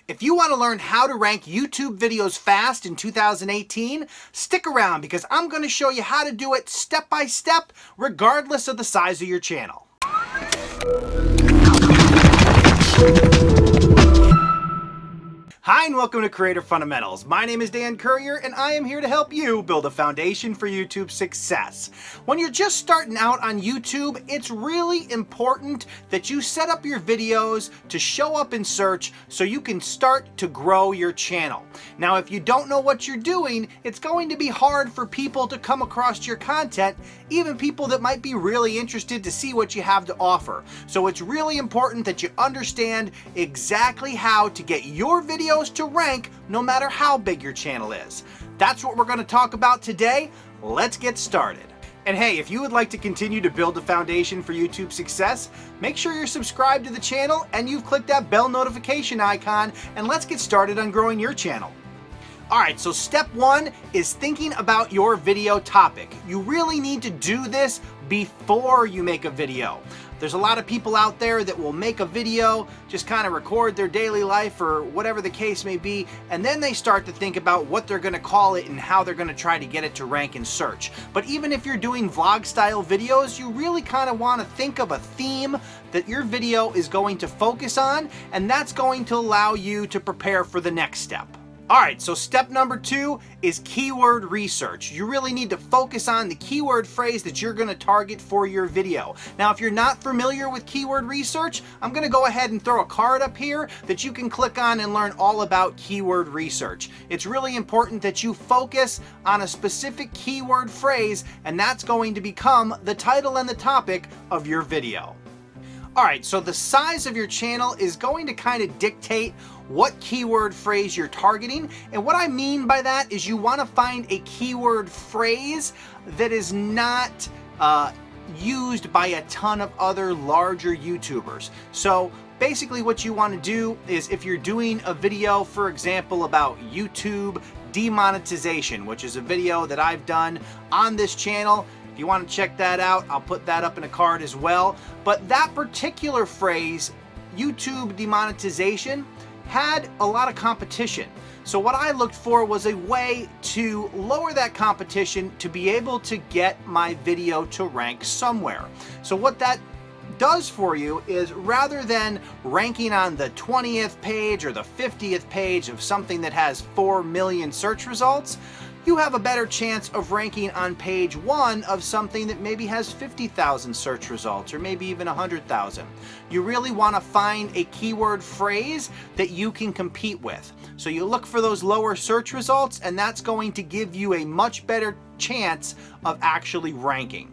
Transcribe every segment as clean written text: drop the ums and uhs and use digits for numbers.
If you want to learn how to rank YouTube videos fast in 2018, stick around because I'm going to show you how to do it step by step, regardless of the size of your channel. Hi and welcome to Creator Fundamentals. My name is Dan Currier and I am here to help you build a foundation for YouTube success. When you're just starting out on YouTube, it's really important that you set up your videos to show up in search so you can start to grow your channel. Now, if you don't know what you're doing, it's going to be hard for people to come across your content, even people that might be really interested to see what you have to offer. So it's really important that you understand exactly how to get your video to rank no matter how big your channel is. That's what we're going to talk about today. Let's get started. And hey, if you would like to continue to build a foundation for YouTube success, make sure you're subscribed to the channel and you've clicked that bell notification icon, and let's get started on growing your channel. Alright, so step one is thinking about your video topic. You really need to do this before you make a video. There's a lot of people out there that will make a video, just kind of record their daily life or whatever the case may be, and then they start to think about what they're going to call it and how they're going to try to get it to rank in search. But even if you're doing vlog style videos, you really kind of want to think of a theme that your video is going to focus on, and that's going to allow you to prepare for the next step. Alright, so step number two is keyword research. You really need to focus on the keyword phrase that you're going to target for your video. Now, if you're not familiar with keyword research, I'm going to go ahead and throw a card up here that you can click on and learn all about keyword research. It's really important that you focus on a specific keyword phrase, and that's going to become the title and the topic of your video. Alright, so the size of your channel is going to kind of dictate what keyword phrase you're targeting, and what I mean by that is you want to find a keyword phrase that is not used by a ton of other larger YouTubers. So basically what you want to do is, if you're doing a video, for example, about YouTube demonetization, which is a video that I've done on this channel. If you want to check that out, I'll put that up in a card as well. But that particular phrase, YouTube demonetization, had a lot of competition. So what I looked for was a way to lower that competition to be able to get my video to rank somewhere. So what that does for you is, rather than ranking on the 20th page or the 50th page of something that has 4 million search results, you have a better chance of ranking on page 1 of something that maybe has 50,000 search results or maybe even 100,000. You really want to find a keyword phrase that you can compete with. So you look for those lower search results, and that's going to give you a much better chance of actually ranking.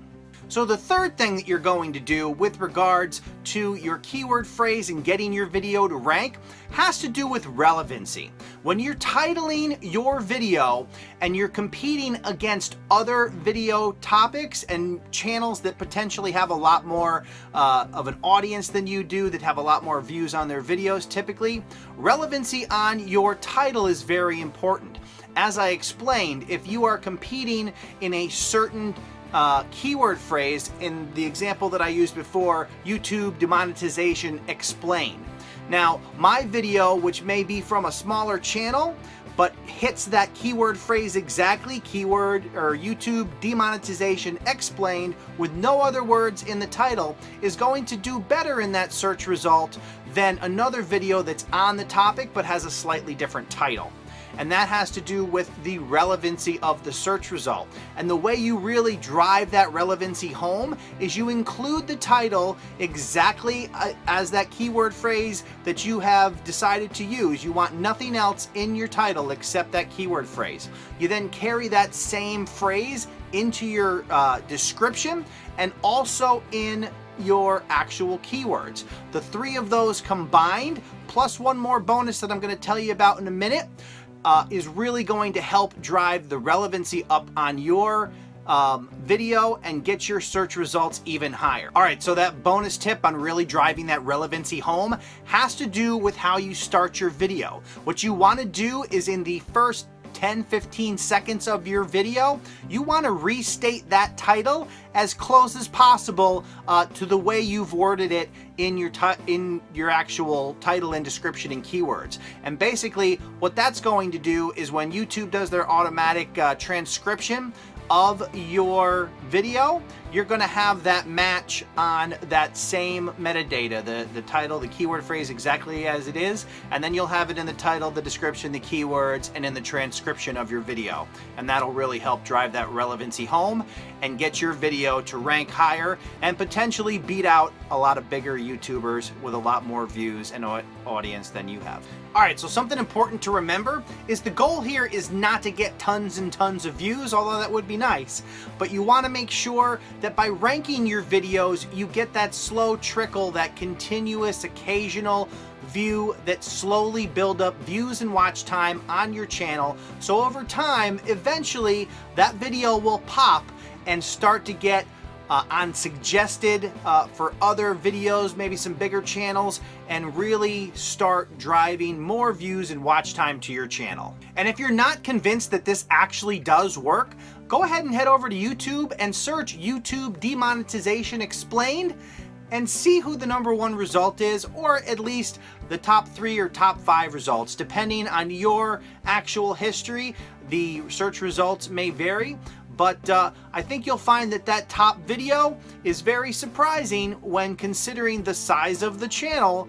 So the third thing that you're going to do with regards to your keyword phrase and getting your video to rank has to do with relevancy. When you're titling your video and you're competing against other video topics and channels that potentially have a lot more of an audience than you do, that have a lot more views on their videos typically, relevancy on your title is very important. As I explained, if you are competing in a certain keyword phrase, in the example that I used before, YouTube demonetization explained. Now, my video, which may be from a smaller channel, but hits that keyword phrase exactly, keyword or YouTube demonetization explained, with no other words in the title, is going to do better in that search result than another video that's on the topic but has a slightly different title. And that has to do with the relevancy of the search result. And the way you really drive that relevancy home is you include the title exactly as that keyword phrase that you have decided to use. You want nothing else in your title except that keyword phrase. You then carry that same phrase into your description and also in your actual keywords. The three of those combined, plus one more bonus that I'm going to tell you about in a minute, is really going to help drive the relevancy up on your video and get your search results even higher. Alright, so that bonus tip on really driving that relevancy home has to do with how you start your video. What you want to do is, in the first 10-15 seconds of your video, you want to restate that title as close as possible to the way you've worded it in your actual title and description and keywords. And basically what that's going to do is when YouTube does their automatic transcription of your video, you're going to have that match on that same metadata, the title, the keyword phrase exactly as it is, and then you'll have it in the title, the description, the keywords, and in the transcription of your video. And that'll really help drive that relevancy home and get your video to rank higher and potentially beat out a lot of bigger YouTubers with a lot more views and audience than you have. Alright, so something important to remember is the goal here is not to get tons and tons of views, although that would be nice, but you want to make sure that by ranking your videos, you get that slow trickle, that continuous, occasional view that slowly build up views and watch time on your channel. So over time, eventually, that video will pop and start to get on suggested for other videos, maybe some bigger channels, and really start driving more views and watch time to your channel. And if you're not convinced that this actually does work, go ahead and head over to YouTube and search YouTube demonetization explained and see who the #1 result is, or at least the top 3 or top 5 results. Depending on your actual history, the search results may vary. But I think you'll find that that top video is very surprising when considering the size of the channel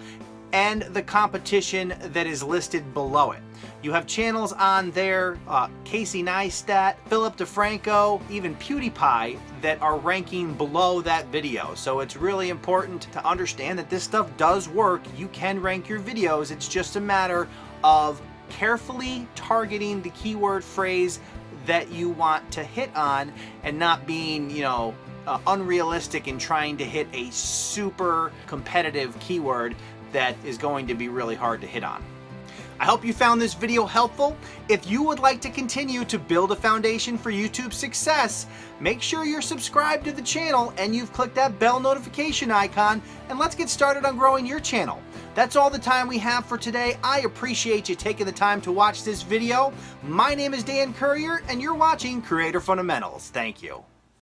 and the competition that is listed below it. You have channels on there, Casey Neistat, Philip DeFranco, even PewDiePie, that are ranking below that video. So it's really important to understand that this stuff does work. You can rank your videos. It's just a matter of carefully targeting the keyword phrase that you want to hit on and not being, unrealistic in trying to hit a super competitive keyword that is going to be really hard to hit on. I hope you found this video helpful. If you would like to continue to build a foundation for YouTube success, make sure you're subscribed to the channel and you've clicked that bell notification icon, and let's get started on growing your channel. That's all the time we have for today. I appreciate you taking the time to watch this video. My name is Dan Currier, and you're watching Creator Fundamentals. Thank you.